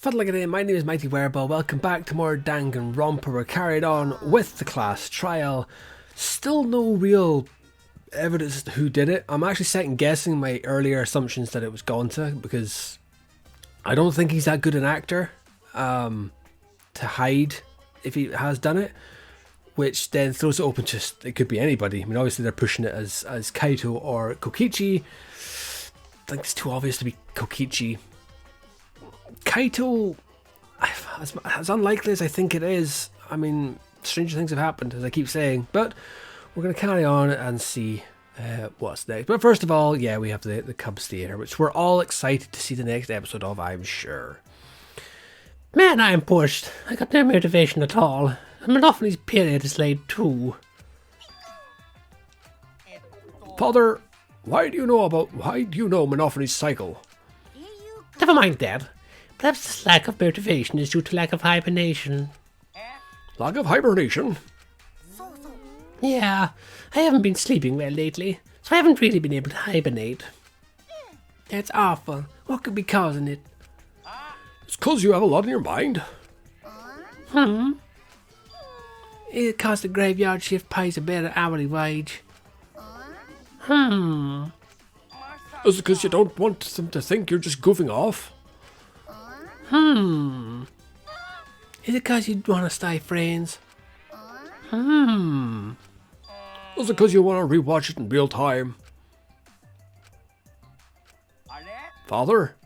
Fiddle-a-day, my name is Mighty Wereball. Welcome back to more Danganronpa. We're carried on with the class trial. Still no real evidence as to who did it. I'm actually second guessing my earlier assumptions that it was Gonta, because I don't think he's that good an actor to hide if he has done it, which then throws it open to it could be anybody. I mean, obviously they're pushing it as Kaito or Kokichi. I think it's too obvious to be Kokichi. Kaito, as unlikely as I think it is, I mean, stranger things have happened, as I keep saying, but we're going to carry on and see what's next. But first of all, yeah, we have the Cubs Theatre, which we're all excited to see the next episode of, I'm sure. Man, I am pushed. I got no motivation at all. And Monophanie's period is late too. Father, why do you know Monophanie's cycle? Never mind that. Perhaps this lack of motivation is due to lack of hibernation. Lack of hibernation? Yeah, I haven't been sleeping well lately, so I haven't really been able to hibernate. That's awful. What could be causing it? It's 'cause you have a lot on your mind. It cost the graveyard shift pays a better hourly wage. Is it 'cause you don't want them to think you're just goofing off? Is it 'cause you want to stay friends? Is it 'cause you want to rewatch it in real time? Father?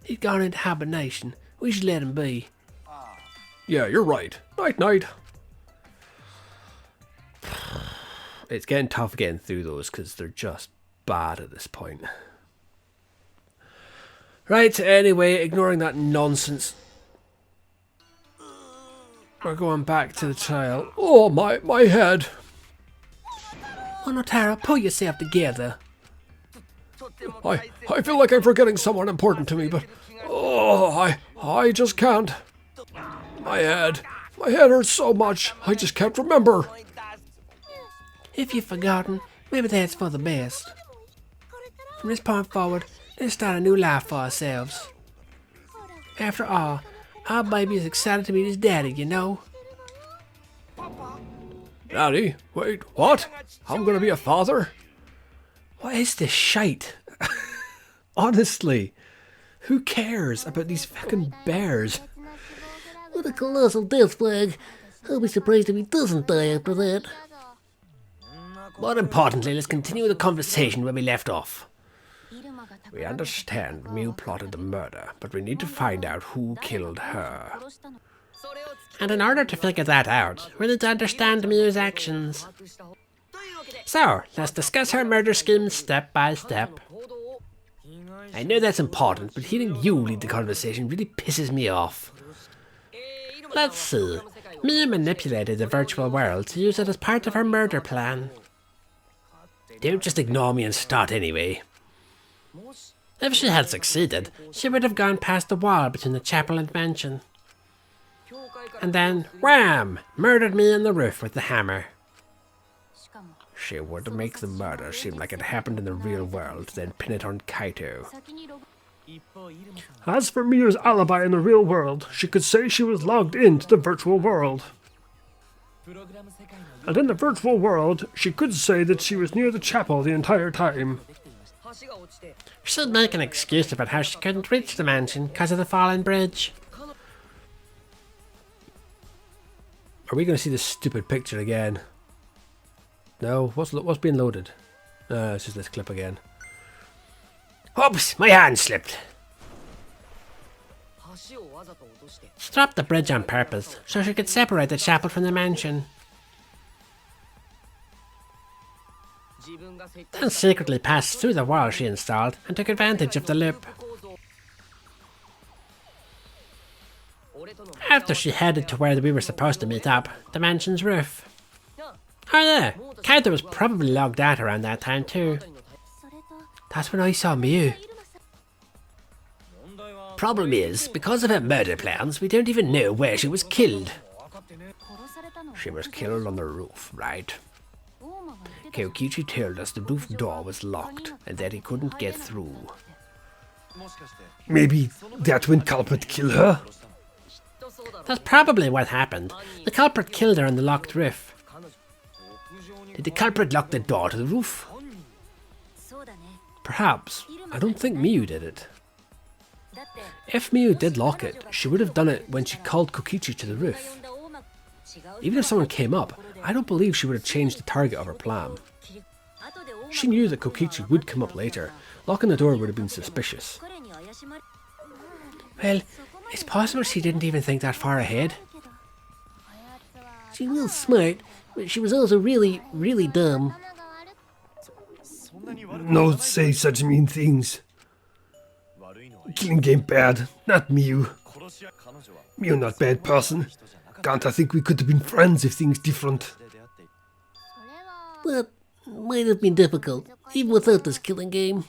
He's gone into hibernation. We should let him be. Yeah, you're right. Night, night. It's getting tough getting through those because they're just bad at this point. Right, anyway, ignoring that nonsense, we're going back to the trial. Oh, my head. Oh no, Tara, pull yourself together. I feel like I'm forgetting someone important to me, but I just can't. My head hurts so much, I just can't remember. If you've forgotten, maybe that's for the best. From this point forward, let's start a new life for ourselves. After all, our baby is excited to meet his daddy, you know. Daddy? Wait, what? I'm gonna be a father? What is this shite? Honestly, who cares about these fucking bears? What a colossal death flag. I'll be surprised if he doesn't die after that. More importantly, let's continue the conversation where we left off. We understand Mew plotted the murder, but we need to find out who killed her. And in order to figure that out, we need to understand Mew's actions. So, let's discuss her murder scheme step by step. I know that's important, but hearing you lead the conversation really pisses me off. Let's see. Mew manipulated the virtual world to use it as part of her murder plan. Don't just ignore me and start anyway. If she had succeeded, she would have gone past the wall between the chapel and mansion. And then, wham! Murdered me on the roof with the hammer. She would make the murder seem like it happened in the real world, then pin it on Kaito. As for Miyu's alibi in the real world, she could say she was logged into the virtual world. And in the virtual world, she could say that she was near the chapel the entire time. She'd make an excuse about how she couldn't reach the mansion because of the fallen bridge. Are we going to see this stupid picture again? No? What's being loaded? It's just this clip again. Oops, my hand slipped. She dropped the bridge on purpose, so she could separate the chapel from the mansion. Then secretly passed through the wall she installed and took advantage of the loop. After she headed to where we were supposed to meet up, the mansion's roof. Oh yeah, Kaito was probably logged out around that time too. That's when I saw Mew. Problem is, because of her murder plans, we don't even know where she was killed. She was killed on the roof, right? Kokichi told us the roof door was locked and that he couldn't get through. Maybe that when culprit kill her? That's probably what happened. The culprit killed her on the locked roof. Did the culprit lock the door to the roof? Perhaps. I don't think Miyu did it. If Miyu did lock it, she would have done it when she called Kokichi to the roof. Even if someone came up, I don't believe she would have changed the target of her plan. She knew that Kokichi would come up later. Locking the door would have been suspicious. Well, it's possible she didn't even think that far ahead. She was smart, but she was also really, really dumb. No say such mean things. Killing game bad, not Miyu. Miyu not bad person. Can't I think we could have been friends if things different. That might have been difficult, even without this killing game.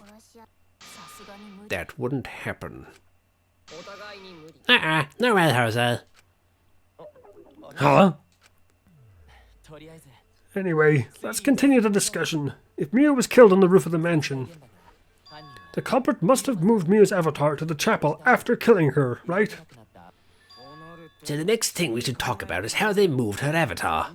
That wouldn't happen. No way, Jose. Huh? Anyway, let's continue the discussion. If Miyu was killed on the roof of the mansion, the culprit must have moved Miyu's avatar to the chapel after killing her, right? So the next thing we should talk about is how they moved her avatar.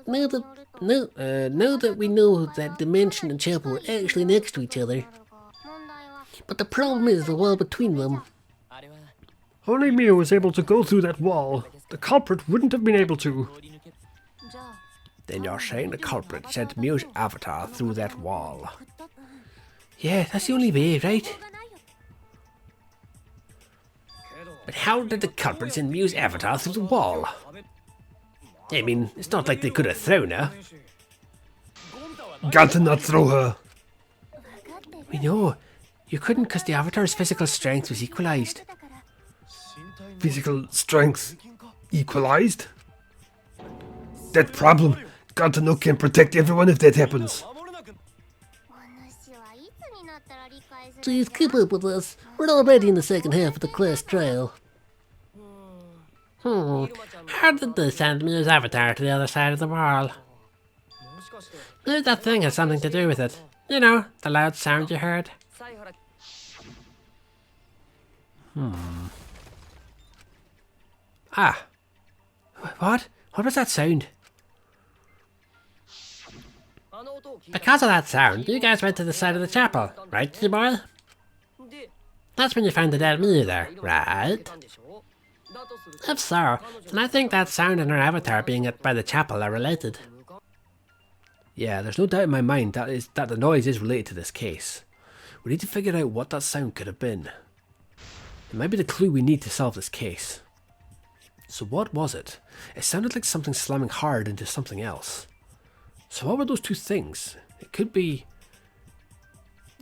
Now that we know that the mansion and chapel were actually next to each other, but the problem is the wall between them. Only Miyu was able to go through that wall. The culprit wouldn't have been able to. Then you're saying the culprit sent Miyu's avatar through that wall? Yeah, that's the only way, right? But how did the culprit send Miyu's avatar through the wall? I mean, it's not like they could have thrown her. Got to not throw her. We know. You couldn't because the avatar's physical strength was equalized. Physical strength equalized? That problem. Got to know can protect everyone if that happens. Please keep up with us. We're already in the second half of the class trial. How did they send Miyu's avatar to the other side of the wall? Maybe that thing has something to do with it. You know, the loud sound you heard. Ah. What? What was that sound? Because of that sound, you guys went to the side of the chapel, right, boy? That's when you found the dead Miyu there, right? If so, then I think that sound and her avatar being by the chapel are related. Yeah, there's no doubt in my mind that the noise is related to this case. We need to figure out what that sound could have been. It might be the clue we need to solve this case. So what was it? It sounded like something slamming hard into something else. So what were those two things? It could be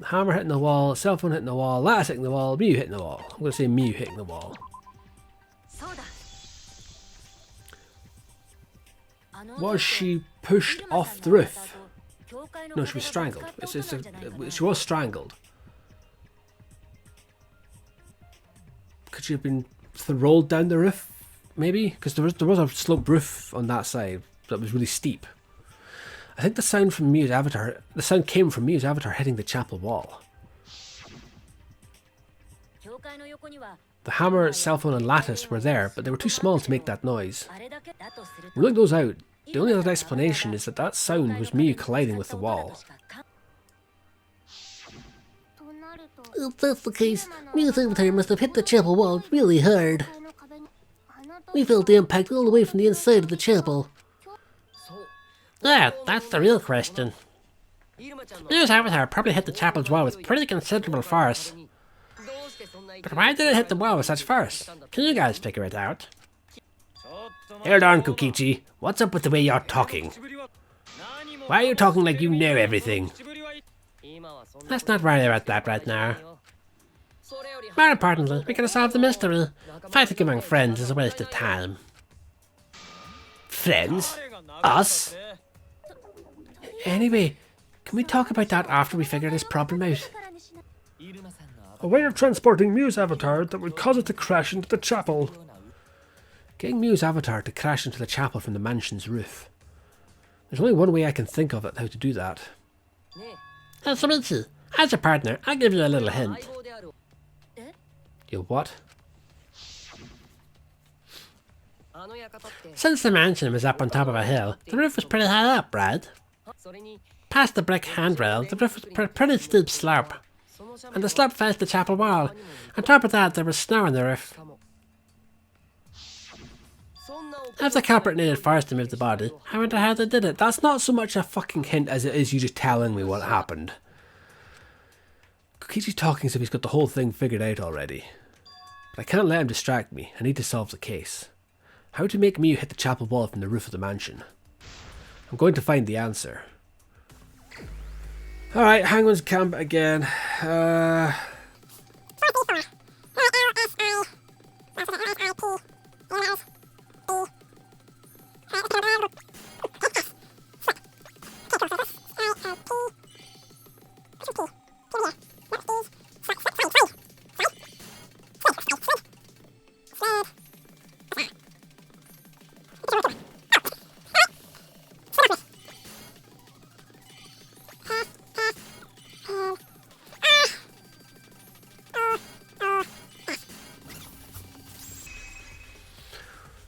hammer hitting the wall, cell phone hitting the wall, lattice hitting the wall, Miyu hitting the wall. I'm going to say Miyu hitting the wall. Was she pushed off the roof? No, she was strangled. She was strangled. Could she have been rolled down the roof? Maybe? Because there was a sloped roof on that side that was really steep. I think the sound from Miyu's avatar, the sound came from Miyu's avatar hitting the chapel wall. The hammer, cell phone and lattice were there, but they were too small to make that noise. Ruling those out, the only other explanation is that that sound was Miyu colliding with the wall. If that's the case, Miyu's avatar must have hit the chapel wall really hard. We felt the impact all the way from the inside of the chapel. Yeah, that's the real question. Miyu's avatar probably hit the chapel's wall with pretty considerable force. But why did it hit the wall with such force? Can you guys figure it out? Hold on, Kokichi. What's up with the way you're talking? Why are you talking like you know everything? Let's not worry about that right now. More importantly, we gotta solve the mystery. Fighting among friends is a waste of time. Friends? Us? Anyway, can we talk about that after we figure this problem out? A way of transporting Miyu's avatar that would cause it to crash into the chapel. Getting Miyu's avatar to crash into the chapel from the mansion's roof. There's only one way I can think of it how to do that. Sumichi, as a partner, I'll give you a little hint. You what? Since the mansion was up on top of a hill, the roof was pretty high up, right? Past the brick handrail, the roof was a pretty steep slope. And the slope faced the chapel wall. On top of that, there was snow on the roof. If the culprit needed force to move the body, I wonder how they did it. That's not so much a fucking hint as it is you just telling me what happened. Kokichi's talking as if he's got the whole thing figured out already. But I can't let him distract me. I need to solve the case. How to make Miu hit the chapel wall from the roof of the mansion. I'm going to find the answer. Alright, Hangman's Camp again.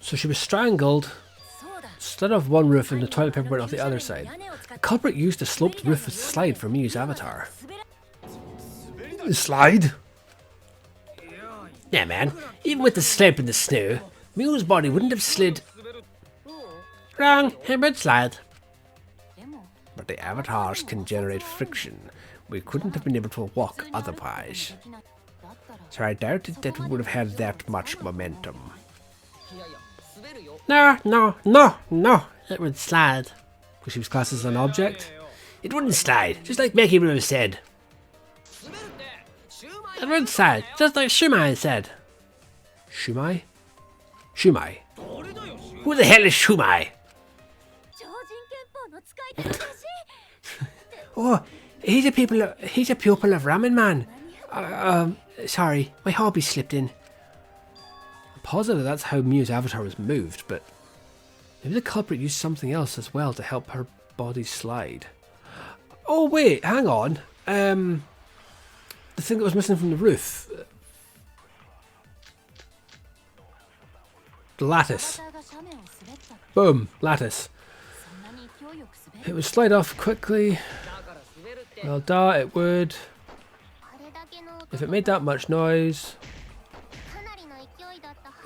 So she was strangled, slid off one roof and the toilet paper went off the other side. The culprit used the sloped roof as a slide for Miu's avatar. Slide? Yeah, man. Even with the slope in the snow, Miu's body wouldn't have slid. Wrong, it would slide. But the avatars can generate friction. We couldn't have been able to walk otherwise. So I doubted that we would have had that much momentum. No, it would slide. Because she was classed as an object? It wouldn't slide, just like Becky would have said. It would slide, just like Shumai said. Shumai? Shumai? Who the hell is Shumai? Oh, he's a pupil of Ramen Man. Sorry, my hobby slipped in. I'm positive that's how Miu's avatar was moved, but maybe the culprit used something else as well to help her body slide. Oh wait, hang on. The thing that was missing from the roof. The lattice. Boom, lattice. It would slide off quickly. Well, duh, it would. If it made that much noise,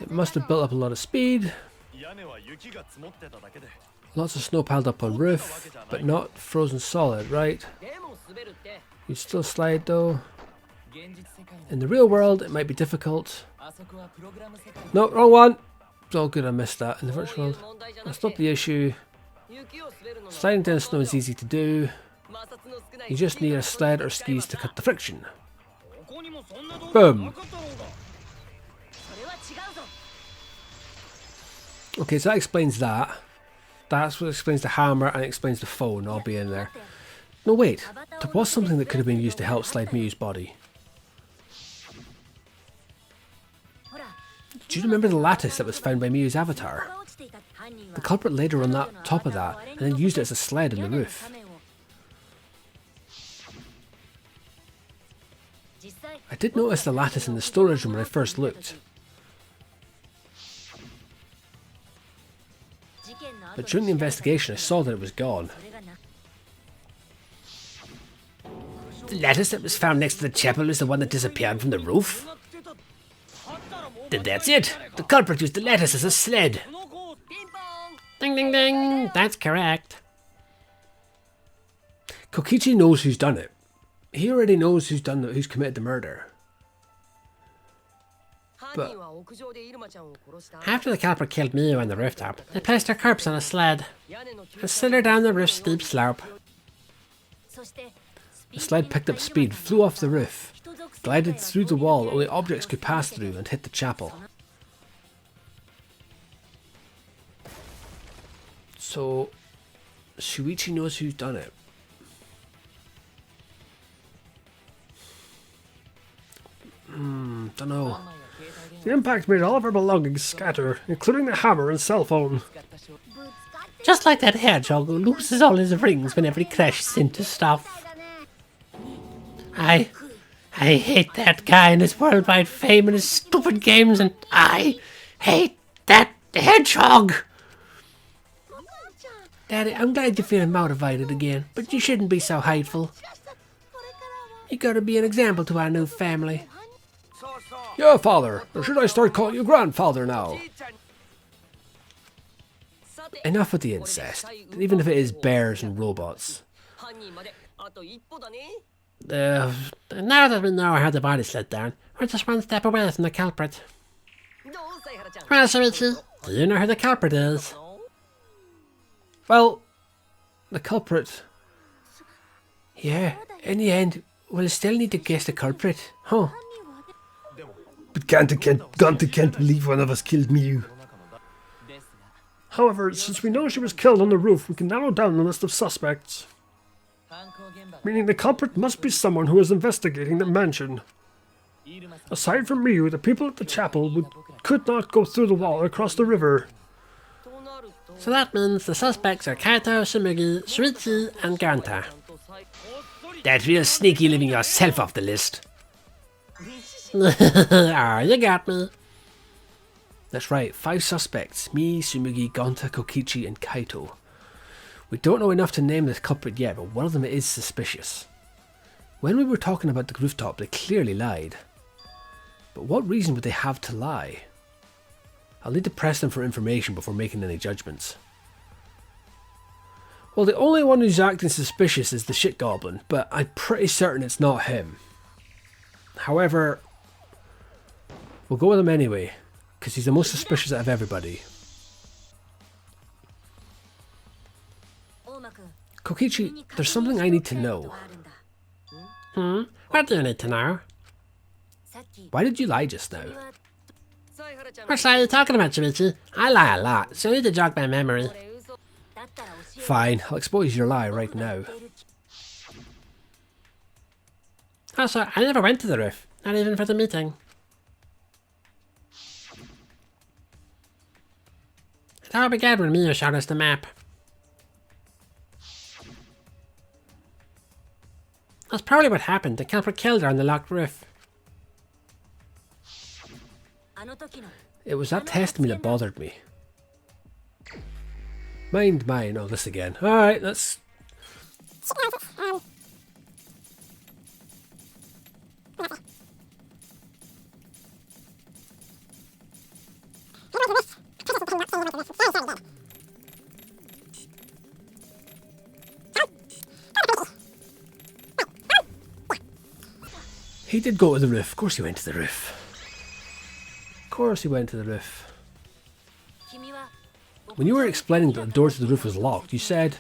it must have built up a lot of speed. Lots of snow piled up on roof, but not frozen solid, right? You'd still slide though. In the real world, it might be difficult. No, wrong one! It's all good, I missed that. In the virtual world, that's not the issue. Sliding down snow is easy to do. You just need a sled or skis to cut the friction. Boom! Okay, so that explains that. That's what explains the hammer and explains the phone all being there. No, wait. There was something that could have been used to help slide Miu's body. Do you remember the lattice that was found by Miu's avatar? The culprit laid her on that top of that and then used it as a sled on the roof. I did notice the lattice in the storage room when I first looked. But during the investigation I saw that it was gone. The lattice that was found next to the chapel is the one that disappeared from the roof? Then that's it! The culprit used the lattice as a sled! Ding ding ding! That's correct. Kokichi knows who's done it. He already knows who's committed the murder. But after the culprit killed Miu on the rooftop, they placed her corpse on a sled and slid her down the roof's steep slope. the sled picked up speed, flew off the roof, glided through the wall only objects could pass through, and hit the chapel. So, Shuichi knows who's done it. Don't know. The impact made all of her belongings scatter, including the hammer and cell phone. Just like that hedgehog who loses all his rings whenever he crashes into stuff. I hate that guy and his worldwide fame and his stupid games, and I hate that hedgehog! Daddy, I'm glad you're feeling motivated again, but you shouldn't be so hateful. You gotta be an example to our new family. Yeah, father, or should I start calling you grandfather now? Enough with the incest, even if it is bears and robots. Now that we know how the body slid down, we're just one step away from the culprit. Well, Shinichi, do you know who the culprit is? Well, the culprit. Yeah, in the end, we'll still need to guess the culprit, huh? But Ganta can't believe one of us killed Miyu. However, since we know she was killed on the roof, we can narrow down the list of suspects. Meaning the culprit must be someone who is investigating the mansion. Aside from Miyu, the people at the chapel could not go through the wall or across the river. So that means the suspects are Kaito, Shimigi, Shuichi, and Ganta. That's real sneaky leaving yourself off the list. Ah, you got me. That's right, 5 suspects. Me, Sumugi, Ganta, Kokichi, and Kaito. We don't know enough to name the culprit yet, but one of them is suspicious. When we were talking about the rooftop, they clearly lied. But what reason would they have to lie? I'll need to press them for information before making any judgments. Well, the only one who's acting suspicious is the shit goblin, but I'm pretty certain it's not him. However, we'll go with him anyway, because he's the most suspicious out of everybody. Kokichi, there's something I need to know. What do you need to know? Why did you lie just now? What are you talking about, Shinichi? I lie a lot, so you need to jog my memory. Fine, I'll expose your lie right now. Also, I never went to the roof, not even for the meeting. It all began when Miyu showed us the map. That's probably what happened. The culprit killed her on the locked roof. It was that testimony that bothered me. Mind mine, oh this again. Alright, let's... He did go to the roof. Of course he went to the roof. Of course he went to the roof. When you were explaining that the door to the roof was locked, you said...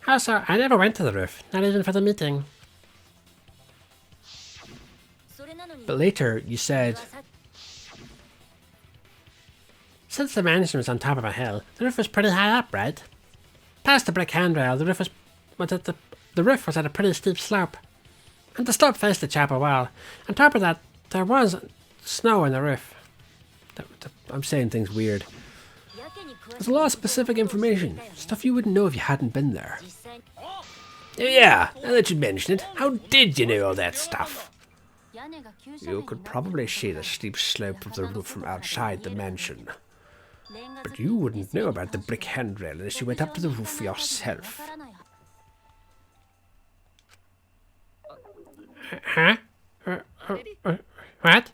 Also, I never went to the roof, not even for the meeting. But later, you said... Since the mansion was on top of a hill, the roof was pretty high up, right? Past the brick handrail, the roof was at a pretty steep slope. And the slope faced the chapel wall. On top of that, there was snow in the roof. I'm saying things weird. There's a lot of specific information. Stuff you wouldn't know if you hadn't been there. Yeah, now that you mention it, how did you know all that stuff? You could probably see the steep slope of the roof from outside the mansion. But you wouldn't know about the brick handrail unless you went up to the roof yourself. Huh? What?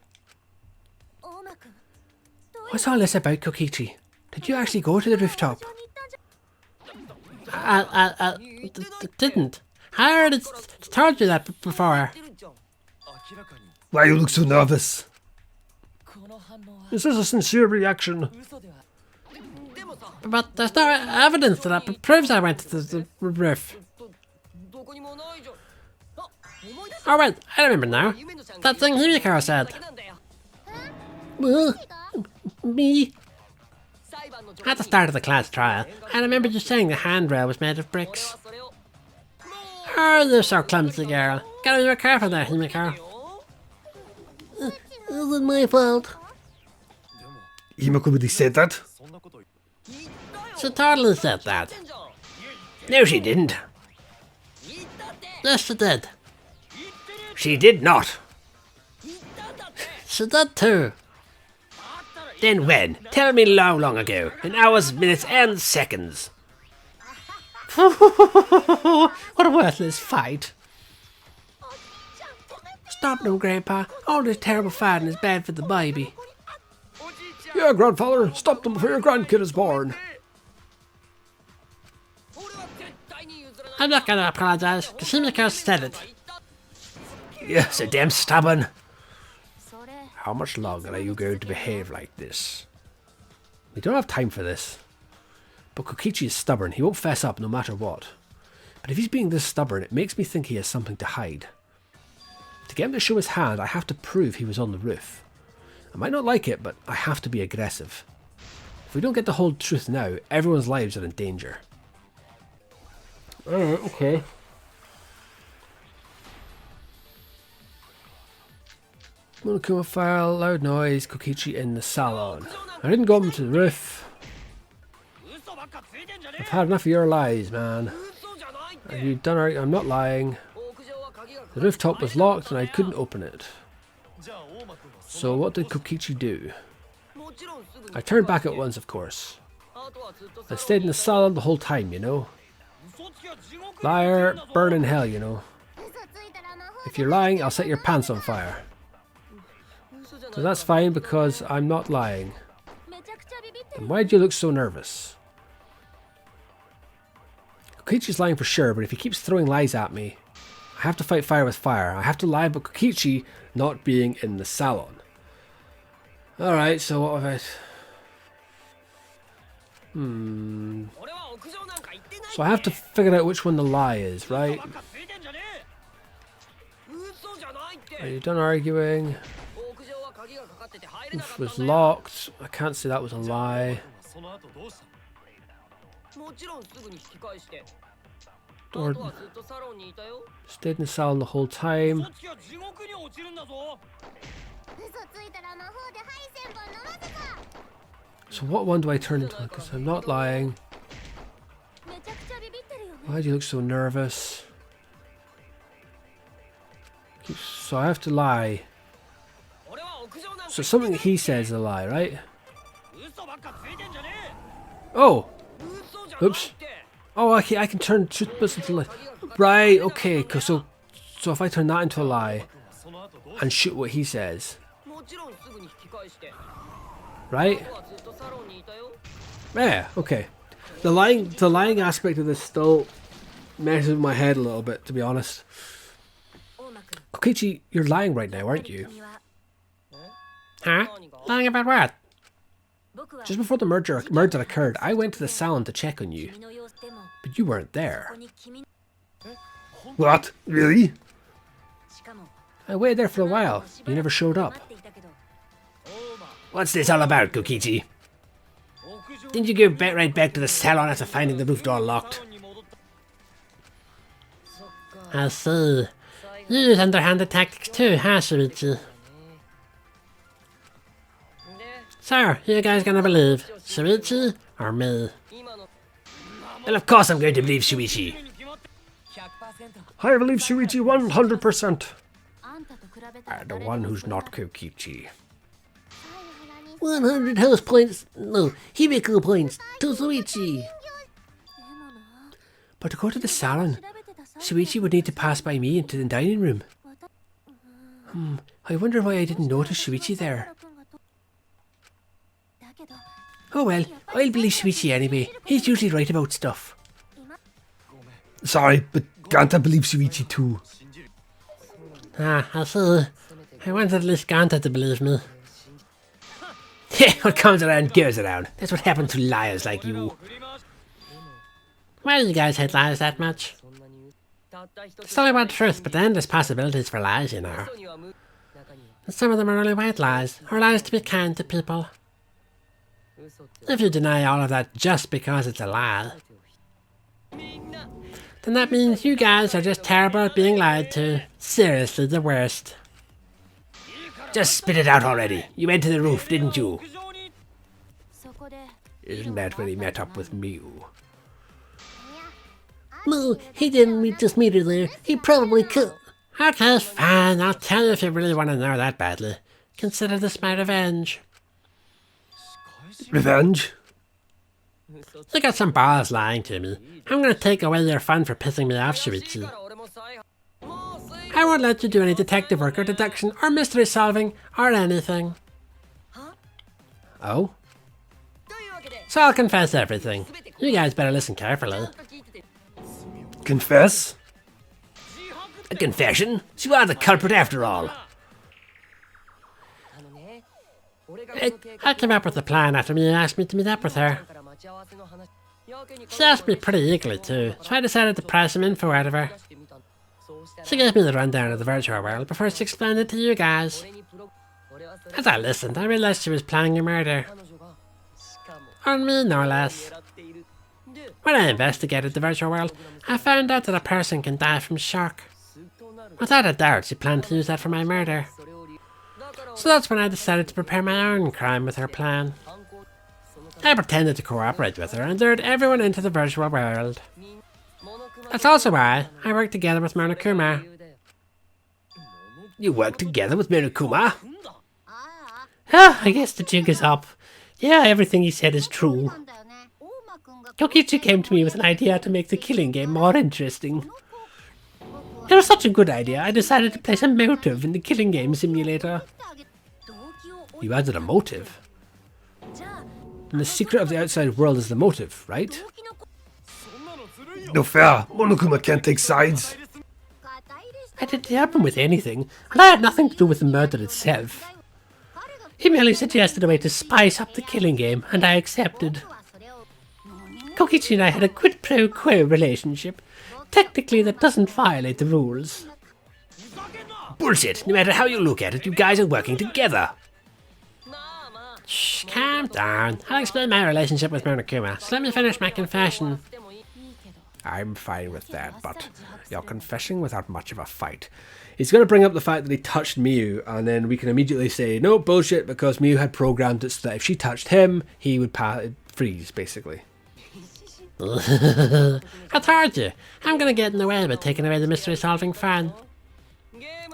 What's all this about, Kokichi? Did you actually go to the rooftop? Didn't. I already told you that before. Why you look so nervous? Is this a sincere reaction? But there's no evidence that proves I went to the roof. Oh wait, I remember now. That thing Himiko said. Me? At the start of the class trial, I remember you saying the handrail was made of bricks. Oh, you're so clumsy, girl. Gotta be more careful there, Himiko. It wasn't my fault. Himiko really said that? She totally said that. No, she didn't. Yes, she did. She did not. She did too. Then when? Tell me long ago. In hours, minutes, and seconds. What a worthless fight. Stop them, Grandpa. All this terrible fighting is bad for the baby. Yeah, grandfather. Stop them before your grandkid is born. I'm not gonna apologize, because Himiko said it. You're so damn stubborn. How much longer are you going to behave like this? We don't have time for this. But Kokichi is stubborn. He won't fess up no matter what. But if he's being this stubborn, it makes me think he has something to hide. To get him to show his hand, I have to prove he was on the roof. I might not like it, but I have to be aggressive. If we don't get the whole truth now, everyone's lives are in danger. Alright, okay. Monokuma file, loud noise, Kokichi in the salon. I didn't go up to the roof. I've had enough of your lies, man. Have you done alright? I'm not lying. The rooftop was locked and I couldn't open it. So what did Kokichi do? I turned back at once, of course. I stayed in the salon the whole time, you know. Liar, burn in hell, you know. If you're lying, I'll set your pants on fire. So that's fine because I'm not lying. And why do you look so nervous? Kokichi's lying for sure, but if he keeps throwing lies at me, I have to fight fire with fire. I have to lie about Kokichi not being in the salon. Alright, so what have I... So I have to figure out which one the lie is, right? Are you done arguing? Roof was locked. I can't say that was a lie. Door stayed in the salon the whole time. So what one do I turn into? Because I'm not lying. Why do you look so nervous? So I have to lie. So something he says is a lie, right? Oh! Oops. Oh, okay, I can turn truth into a lie. Right, okay, so if I turn that into a lie and shoot what he says. Right? Yeah, okay. The lying aspect of this still messes with my head a little bit, to be honest. Kokichi, you're lying right now, aren't you? Huh? Lying about what? Just before the murder occurred, I went to the salon to check on you. But you weren't there. What? Really? I waited there for a while. You never showed up. What's this all about, Kokichi? Didn't you go right back to the salon after finding the roof door locked? I see. You use underhanded tactics too, huh, Shuichi? So, who you guys gonna believe? Shuichi or me? Well, of course I'm going to believe Shuichi. I believe Shuichi 100%. The one who's not Kokichi. 100 house points, no, Himiko points to Shuichi. But to go to the salon, Shuichi would need to pass by me into the dining room. I wonder why I didn't notice Shuichi there. Oh well, I'll believe Shuichi anyway. He's usually right about stuff. Sorry, but can't I believe Shuichi too? Ah, I see. I wanted at least Ganta to believe me. What comes around goes around. That's what happened to liars like you. Why do you guys hate lies that much? It's only about truth, but then there's possibilities for lies, you know. And some of them are only white lies, or lies to be kind to people. If you deny all of that just because it's a lie, then that means you guys are just terrible at being lied to. Seriously, the worst. Just spit it out already. You went to the roof, didn't you? Isn't that when he met up with Miu? No, he didn't just meet her there. He probably could. Okay, fine. I'll tell you if you really want to know that badly. Consider this my revenge. Revenge? You got some balls lying to me. I'm gonna take away your fun for pissing me off, Shuichi. I won't let you do any detective work or deduction or mystery solving or anything. Oh? So I'll confess everything. You guys better listen carefully. Confess? A confession? So you are the culprit after all. I came up with a plan after Mia asked me to meet up with her. She asked me pretty eagerly too, so I decided to pry some info out of her. She gave me the rundown of the virtual world before she explained it to you guys. As I listened, I realized she was planning a murder. On me, no less. When I investigated the virtual world, I found out that a person can die from shock. Without a doubt, she planned to use that for my murder. So that's when I decided to prepare my own crime with her plan. I pretended to cooperate with her and lured everyone into the virtual world. That's also why I worked together with Monokuma. You work together with Monokuma? Ah, I guess the jig is up. Yeah, everything he said is true. Kokichi came to me with an idea to make the killing game more interesting. It was such a good idea, I decided to place a motive in the killing game simulator. You added a motive? And the secret of the outside world is the motive, right? No fair. Monokuma can't take sides. I didn't help him with anything, and I had nothing to do with the murder itself. He merely suggested a way to spice up the killing game, and I accepted. Kokichi and I had a quid pro quo relationship. Technically, that doesn't violate the rules. Bullshit. No matter how you look at it, you guys are working together. Shh, calm down. I'll explain my relationship with Monokuma, so let me finish my confession. I'm fine with that, but you're confessing without much of a fight. He's going to bring up the fact that he touched Miu, and then we can immediately say, no, bullshit, because Miu had programmed it so that if she touched him, he would freeze, basically. I told you, I'm going to get in the way by taking away the mystery-solving fun.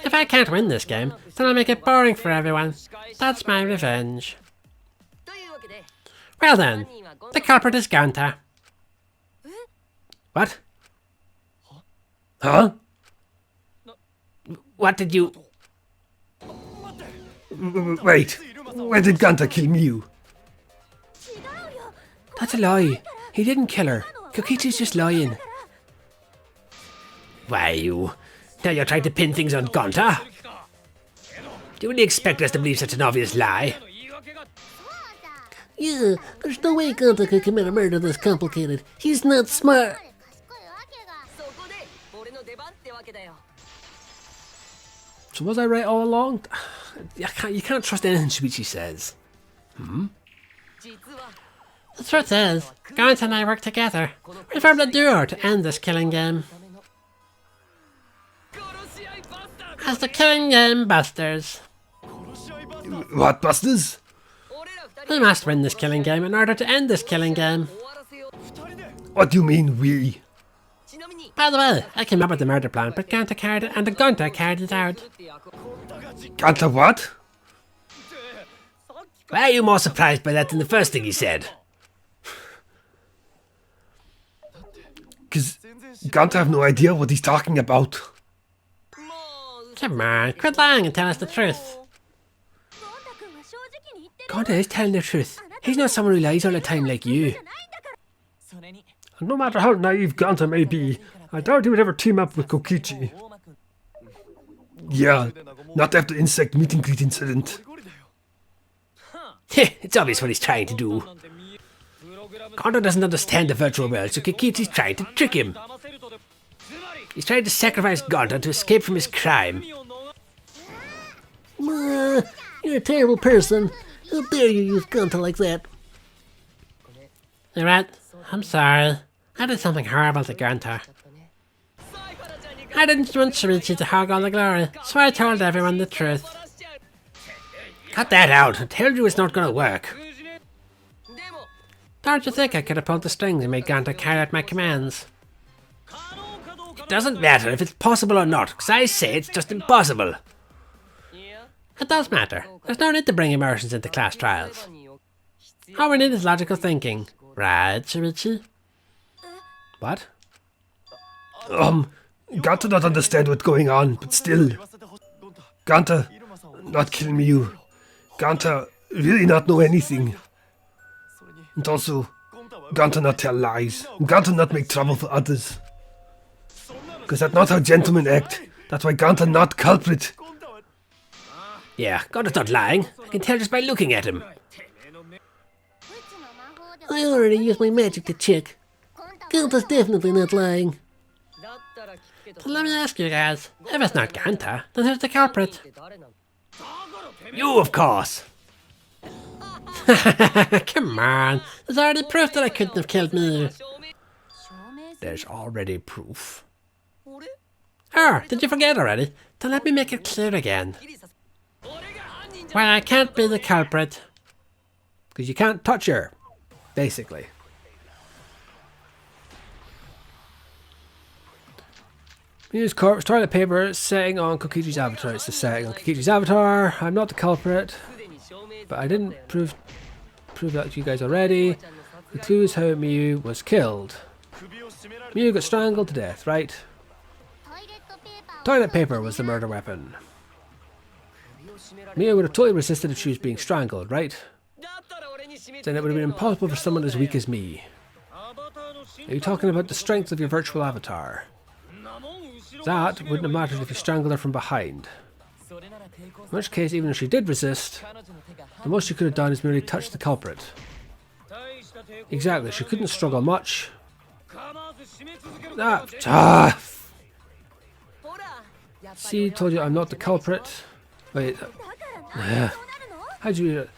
If I can't win this game, then I'll make it boring for everyone. That's my revenge. Well then, the culprit is Ganta. What? Huh? What did you... Wait, why did Ganta kill Miu? That's a lie. He didn't kill her. Kokichi's just lying. Why, you... Now you're trying to pin things on Ganta? Do you really expect us to believe such an obvious lie? Yeah, there's no way Ganta could commit a murder this complicated. He's not smart. So was I right all along? You can't trust anything Shuichi says. The truth is, Ganta and I work together. We formed a duo to end this killing game. As the killing game busters. What, busters? We must win this killing game in order to end this killing game. What do you mean, we? By the way, I came up with the murder plan, but Ganta carried it and the Ganta carried it out. Ganta what? Why are you more surprised by that than the first thing he said? Because Ganta have no idea what he's talking about. Come on, quit lying and tell us the truth. Ganta is telling the truth. He's not someone who lies all the time like you. No matter how naive Ganta may be, I doubt he would ever team up with Kokichi. Yeah, not after the insect meet and greet incident. It's obvious what he's trying to do. Ganta doesn't understand the virtual world, so Kokichi's trying to trick him. He's trying to sacrifice Ganta to escape from his crime. You're a terrible person. How dare you use Ganta like that? You're right. I'm sorry. I did something horrible to Ganta. I didn't want Shuichi to hog all the glory, so I told everyone the truth. Cut that out. I told you it's not gonna work. Don't you think I could have pulled the strings and made Ganta carry out my commands? It doesn't matter if it's possible or not, because I say it's just impossible. It does matter. There's no need to bring emotions into class trials. All we need is logical thinking. Right, Shinichi? What? Ganta not understand what's going on, but still. Ganta not kill Miyu. Ganta really not know anything. And also, Ganta not tell lies. Ganta not make trouble for others. Because that's not how gentlemen act. That's why Ganta not culprit. Yeah, Ganta's not lying. I can tell just by looking at him. I already used my magic to check. Ganta's definitely not lying. So let me ask you guys, if it's not Ganta, then who's the culprit? You, of course! Come on, there's already proof that I couldn't have killed me. There's already proof. Oh, did you forget already? Then let me make it clear again. Well, I can't be the culprit. Because you can't touch her, basically. Miyu's corpse, toilet paper, setting on Kokichi's avatar. It's the setting on Kokichi's avatar. I'm not the culprit. But I didn't prove that to you guys already. The clue is how Miyu was killed. Miyu got strangled to death, right? Toilet paper was the murder weapon. Miyu would have totally resisted if she was being strangled, right? Then it would have been impossible for someone as weak as me. Are you talking about the strength of your virtual avatar? That wouldn't have mattered if you strangled her from behind. In which case, even if she did resist, the most she could have done is merely touch the culprit. Exactly, she couldn't struggle much. See, told you I'm not the culprit. Wait. How'd you...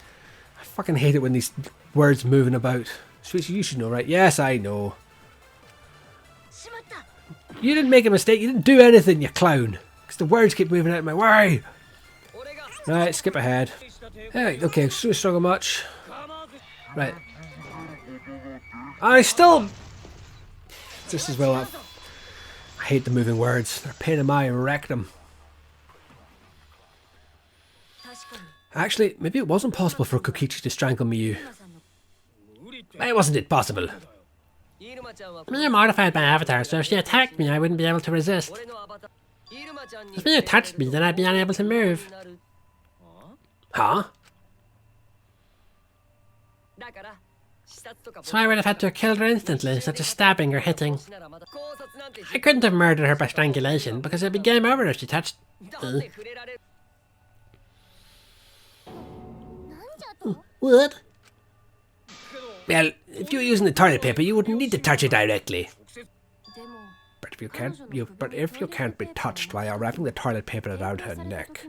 I fucking hate it when these words moving about. Sweetie, you should know, right? Yes, I know. You didn't make a mistake. You didn't do anything, you clown. Because the words keep moving out of my way. Right, skip ahead. Hey, okay, so struggle much. Right. I still... Just as well I hate the moving words. They're a pain in my rectum. Actually, maybe it wasn't possible for Kokichi to strangle Miyu. Why wasn't it possible? Miyu modified my avatar, so if she attacked me, I wouldn't be able to resist. If Miyu touched me, then I'd be unable to move. Huh? So I would have had to have killed her instantly, such as stabbing or hitting. I couldn't have murdered her by strangulation, because it'd be game over if she touched me. What? Well, if you were using the toilet paper, you wouldn't need to touch it directly. But if you can't be touched while you're wrapping the toilet paper around her neck,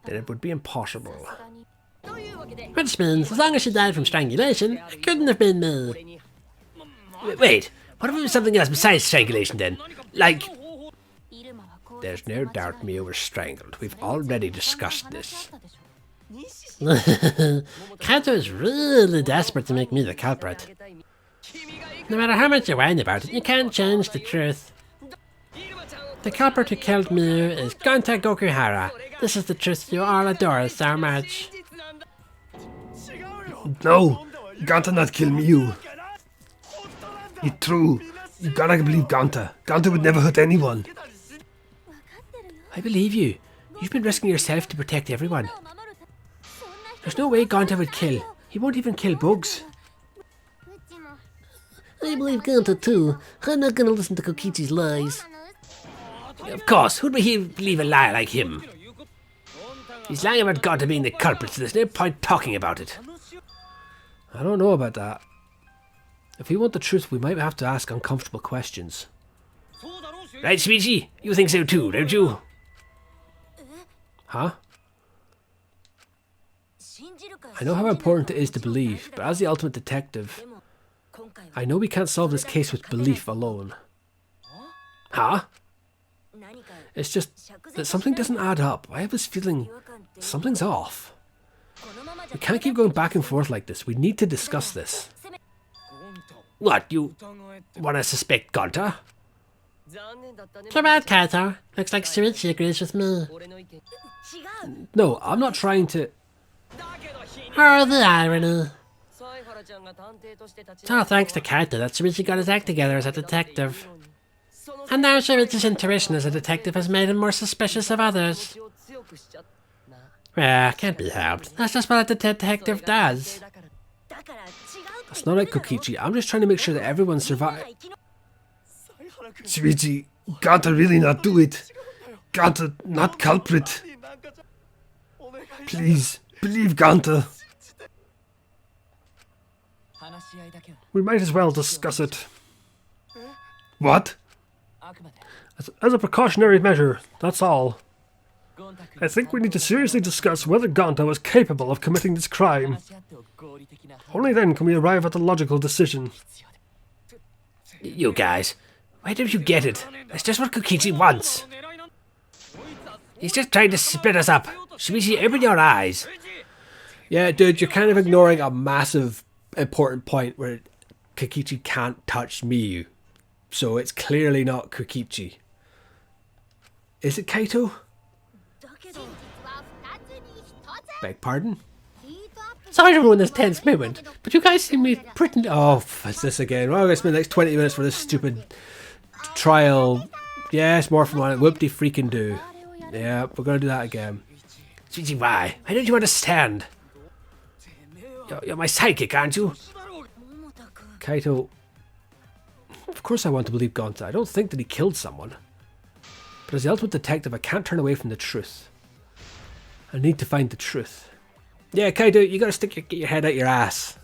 then it would be impossible. Which means, as long as she died from strangulation, it couldn't have been me. Wait, what if it was something else besides strangulation then? Like... There's no doubt Miyu was strangled. We've already discussed this. Kato is really desperate to make me the culprit. No matter how much you whine about it, you can't change the truth. The culprit who killed Miyu is Gonta Gokuhara. This is the truth you all adore so much. No, Ganta not kill Miyu. It's true. You gotta believe Ganta. Ganta would never hurt anyone. I believe you. You've been risking yourself to protect everyone. There's no way Ganta would kill. He won't even kill bugs. I believe Ganta too. I'm not gonna listen to Kokichi's lies. Of course, who'd believe a liar like him? He's lying about Ganta being the culprit, so there's no point talking about it. I don't know about that. If we want the truth, we might have to ask uncomfortable questions. Right, Sweetie? You think so too, don't you? Huh? I know how important it is to believe, but as the ultimate detective, I know we can't solve this case with belief alone. Huh? It's just that something doesn't add up. I have this feeling something's off. We can't keep going back and forth like this. We need to discuss this. What, you want to suspect Ganta? Too bad, Kaito. Looks like Shuichi agrees with me. No, I'm not trying to... Oh, the irony. It's all thanks to Kaito that Shuichi got his act together as a detective. And now Shuichi's intuition as a detective has made him more suspicious of others. Well, can't be helped. That's just what a detective does. That's not right, Kokichi. I'm just trying to make sure that everyone survives. Shuichi, Ganta really not do it. Ganta not culprit. Please, believe Ganta. We might as well discuss it. What? As a precautionary measure, that's all. I think we need to seriously discuss whether Ganta was capable of committing this crime. Only then can we arrive at a logical decision. You guys, why don't you get it? That's just what Kokichi wants. He's just trying to split us up. Shuichi, open your eyes. Yeah, dude, you're kind of ignoring a massive, important point where Kokichi can't touch Miyu. So it's clearly not Kokichi. Is it Kaito? Beg pardon? Sorry to ruin this tense moment, but you guys seem to be pretty... Oh, it's this again. Well, I'm going to spend the next 20 minutes for this stupid trial. Yes, more from one. Whoop-de freaking do. Yeah, we're going to do that again. Shuichi, why? Why don't you understand? You're my sidekick, aren't you? Kaito... Of course I want to believe Ganta. I don't think that he killed someone. But as the ultimate detective, I can't turn away from the truth. I need to find the truth. Yeah, Kaito, you gotta get your head out your ass.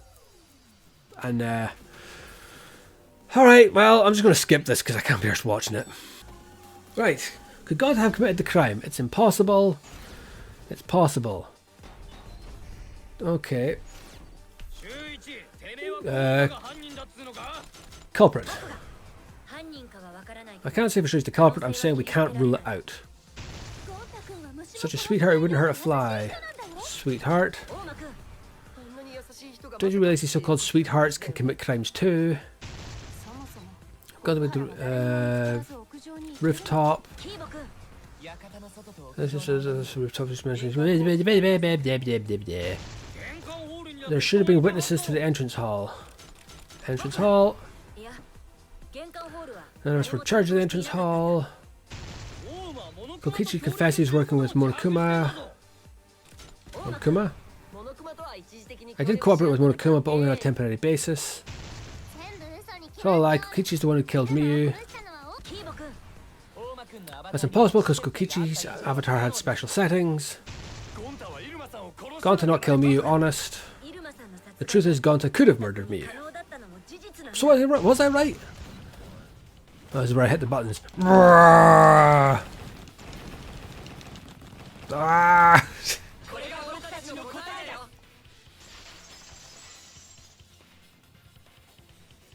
And, alright, well, I'm just gonna skip this because I can't be arsed watching it. Right. Could Ganta have committed the crime? It's impossible. It's possible. Okay. Culprit. I can't say for sure he's the culprit. I'm saying we can't rule it out. Such a sweetheart, he wouldn't hurt a fly. Sweetheart. Don't you realise these so-called sweethearts can commit crimes too? Got to the rooftop. This is rooftop. There should have been witnesses to the entrance hall. Entrance hall. None of us were charged at the entrance hall. Kokichi confessed he was working with Monokuma. Monokuma? I did cooperate with Monokuma, but only on a temporary basis. It's all a lie. Kokichi's the one who killed Miyu. That's impossible because Kokichi's avatar had special settings. Ganta not kill Miyu, honest. The truth is Ganta could have murdered Miyu. So was I right? Oh, this is where I hit the buttons. Ah!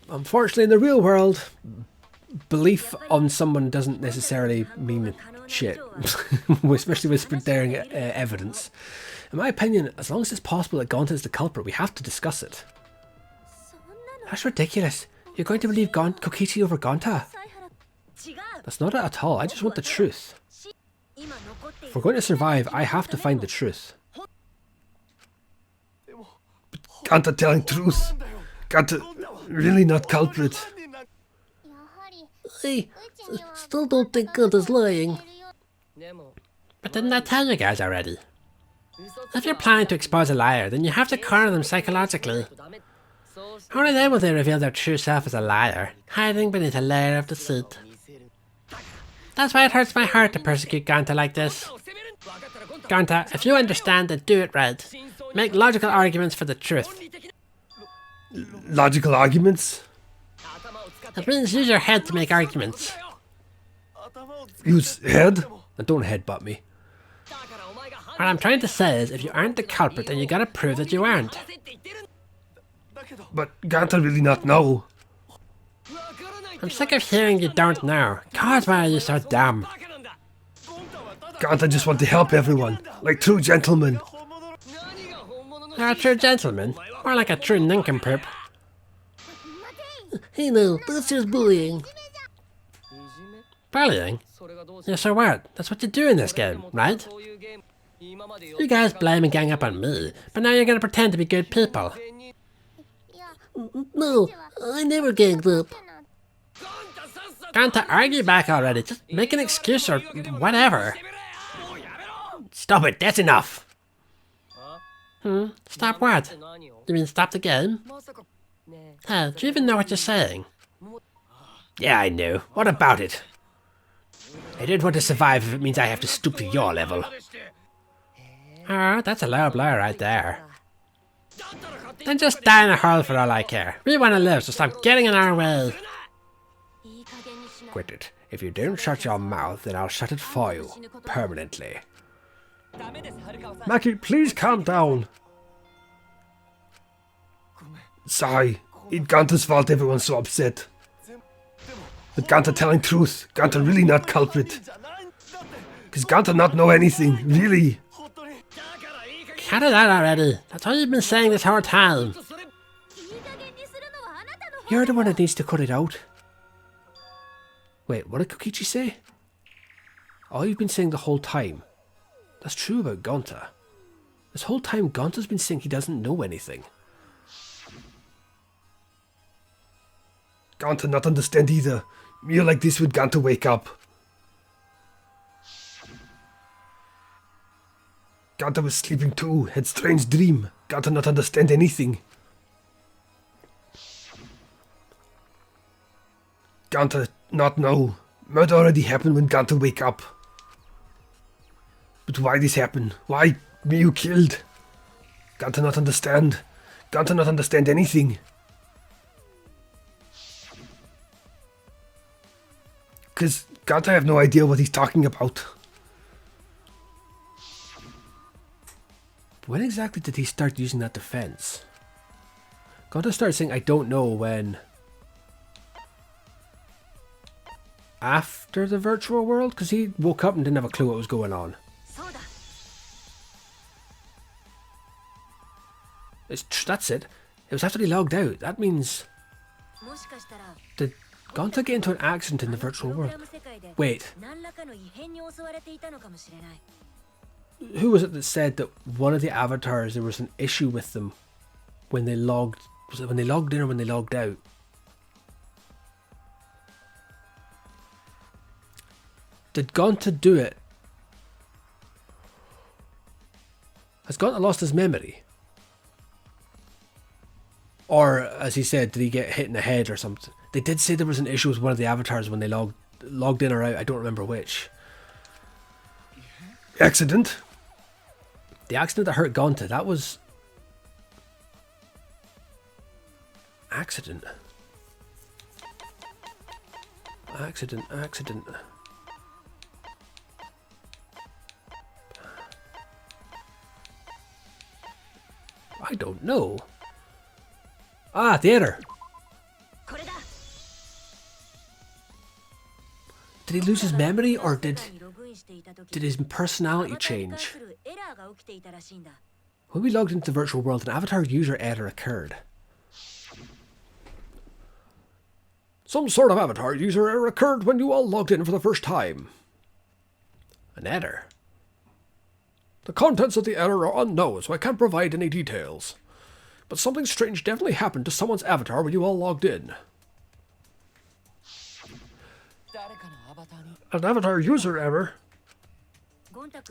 Unfortunately, in the real world, belief on someone doesn't necessarily mean shit, especially with daring evidence. In my opinion, as long as it's possible that Ganta is the culprit, we have to discuss it. That's ridiculous. You're going to believe Kokichi over Ganta? That's not it at all. I just want the truth. If we're going to survive, I have to find the truth. But Ganta telling truth. Ganta really not culprit. I still don't think Ganta's lying. But didn't I tell you guys already? If you're planning to expose a liar, then you have to corner them psychologically. Only then will they reveal their true self as a liar, hiding beneath a layer of deceit. That's why it hurts my heart to persecute Ganta like this. Ganta, if you understand, then do it right. Make logical arguments for the truth. Logical arguments? It means use your head to make arguments. Use head? And don't headbutt me. What I'm trying to say is, if you aren't the culprit, then you gotta prove that you aren't. But Ganta really not know. I'm sick of hearing you don't know. God, why are you so dumb? Ganta just want to help everyone, like true gentlemen. You're a true gentleman, more like a true nincompoop. Hey no, that's just bullying. Bullying? Yeah, so what? That's what you do in this game, right? You guys blame and gang up on me, but now you're gonna pretend to be good people. No, I never ganged up. Can't argue back already, just make an excuse or whatever. Stop it, that's enough. Stop what? You mean stop the game? Hell, do you even know what you're saying? Yeah, I know. What about it? I don't want to survive if it means I have to stoop to your level. Oh, that's a low blow right there. Then just die in a hole for all I care. We want to live, so stop getting in our way. Quit it. If you don't shut your mouth, then I'll shut it for you. Permanently. Maki, please calm down. Sorry. It's Gunter's fault everyone's so upset. But Gunter telling truth. Gunter really not culprit. Because Gunter not know anything. Really. Cut it out already. That's all you've been saying this whole time. You're the one that needs to cut it out. Wait, what did Kokichi say? All you've been saying the whole time. That's true about Gonta. This whole time Gonta's been saying he doesn't know anything. Gonta not understand either. You're like this when Gonta wake up. Gonta was sleeping too, had strange dream. Gonta not understand anything. Gonta not know. Murder already happened when Gonta wake up. But why this happen? Why me you killed? Gonta not understand. Gonta not understand anything. Cause Gonta have no idea what he's talking about. When exactly did he start using that defense? Gonta started saying I don't know when... After the virtual world? Because he woke up and didn't have a clue what was going on. That's it. It was after he logged out. That means... Did Gonta get into an accident in the virtual world? Wait. Who was it that said that one of the avatars, there was an issue with them when they logged... Was it when they logged in or when they logged out? Did Gonta do it? Has Gonta lost his memory? Or, as he said, did he get hit in the head or something? They did say there was an issue with one of the avatars when they logged in or out. I don't remember which. Accident? The accident that hurt Gonta, that was... Accident. Accident. I don't know. Ah, the error. Did he lose his memory or did his personality change? When we logged into the virtual world, an avatar user error occurred. Some sort of avatar user error occurred when you all logged in for the first time. An error? The contents of the error are unknown, so I can't provide any details. But something strange definitely happened to someone's avatar when you all logged in. An avatar user error?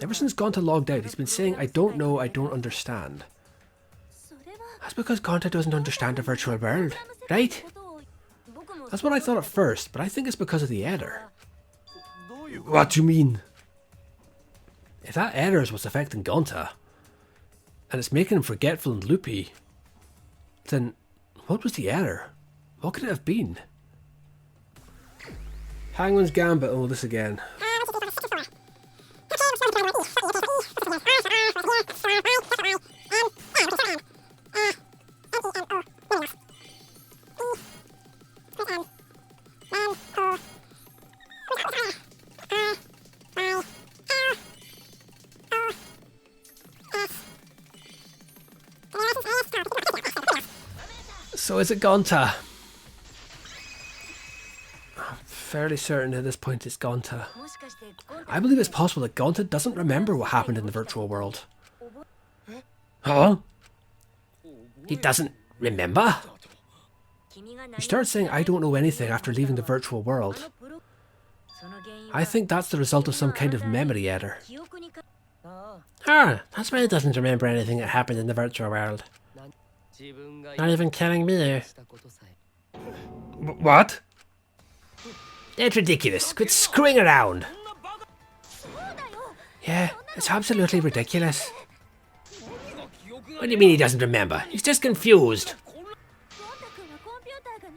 Ever since Gonta logged out, he's been saying, I don't know, I don't understand. That's because Gonta doesn't understand the virtual world, right? That's what I thought at first, but I think it's because of the error. What do you mean? If that error is what's affecting Gonta, and it's making him forgetful and loopy, then what was the error? What could it have been? Hangman's Gambit, oh this again. So is it Gonta? fairly certain at this point it's Gonta. I believe it's possible that Gonta doesn't remember what happened in the virtual world. Huh? He doesn't remember? He starts saying, I don't know anything after leaving the virtual world. I think that's the result of some kind of memory error. Ah, that's why he doesn't remember anything that happened in the virtual world. Not even killing me. What? That's ridiculous. Quit screwing around. Yeah, it's absolutely ridiculous. What do you mean he doesn't remember? He's just confused.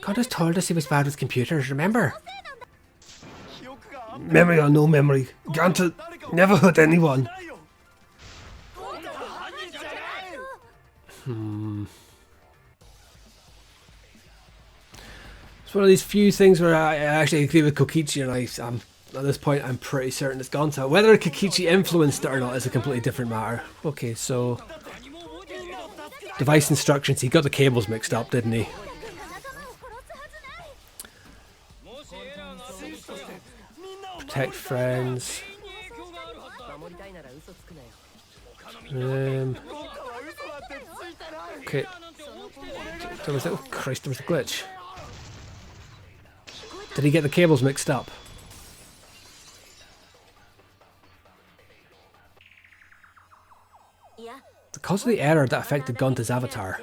Gonta's told us he was bad with computers, remember? Memory or no memory, Gonta never hurt anyone. It's one of these few things where I actually agree with Kokichi, and at this point I'm pretty certain it's Gonta. Whether Kokichi influenced it or not is a completely different matter. Okay, so device instructions, he got the cables mixed up, didn't he? Protect friends. Okay. There was, oh Christ, there was a glitch. Did he get the cables mixed up? The cause of the error that affected Gonta's avatar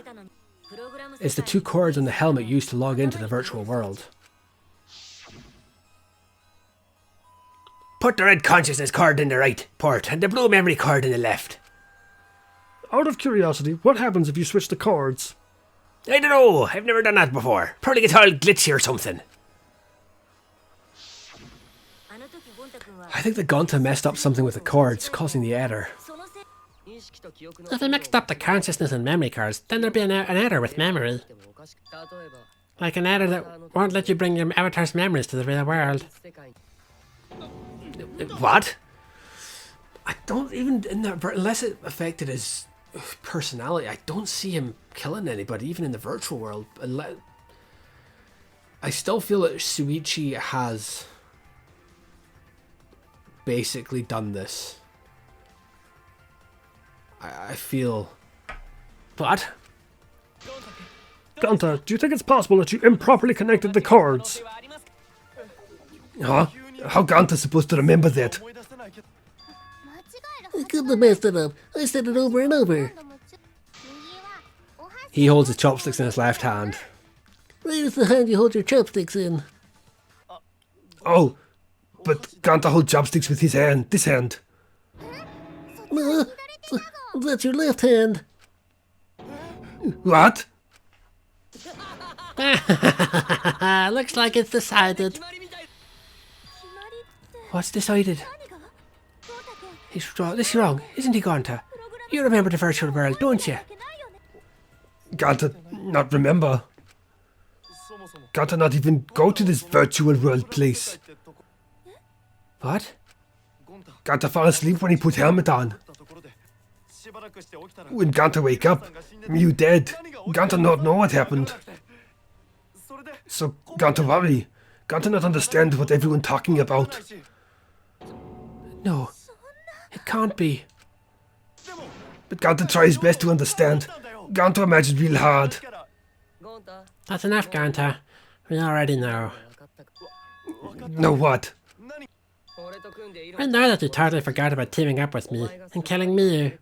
is the two cords on the helmet used to log into the virtual world. Put the red consciousness cord in the right port and the blue memory cord in the left. Out of curiosity, what happens if you switch the cords? I don't know. I've never done that before. Probably gets all glitchy or something. I think that Gonta messed up something with the cords, causing the error. If he mixed up the consciousness and memory cards, then there'd be an error with memory. Like an error that won't let you bring your avatar's memories to the real world. What? I don't even, unless it affected his personality, I don't see him killing anybody, even in the virtual world. I still feel that Shuichi has basically done this. I feel... What? Gonta, do you think it's possible that you improperly connected the cords? Huh? How Gonta's supposed to remember that? I couldn't have messed it up. I said it over and over. He holds his chopsticks in his left hand. Right is the hand you hold your chopsticks in. Oh, but Gonta holds chopsticks with his hand, this hand. No, that's your left hand. What? Looks like it's decided. What's decided? This is wrong, isn't he, Gonta? You remember the virtual world, don't you? Gonta not remember. Gonta not even go to this virtual world place. What? Gonta fall asleep when he put helmet on. When Gonta wake up, you dead. Gonta not know what happened. So Gonta worry. Gonta not understand what everyone talking about. No, it can't be. But Gonta try his best to understand. Gonta imagine real hard. That's enough, Gonta. We already know. Know what? I know that you totally forgot about teaming up with me and killing me.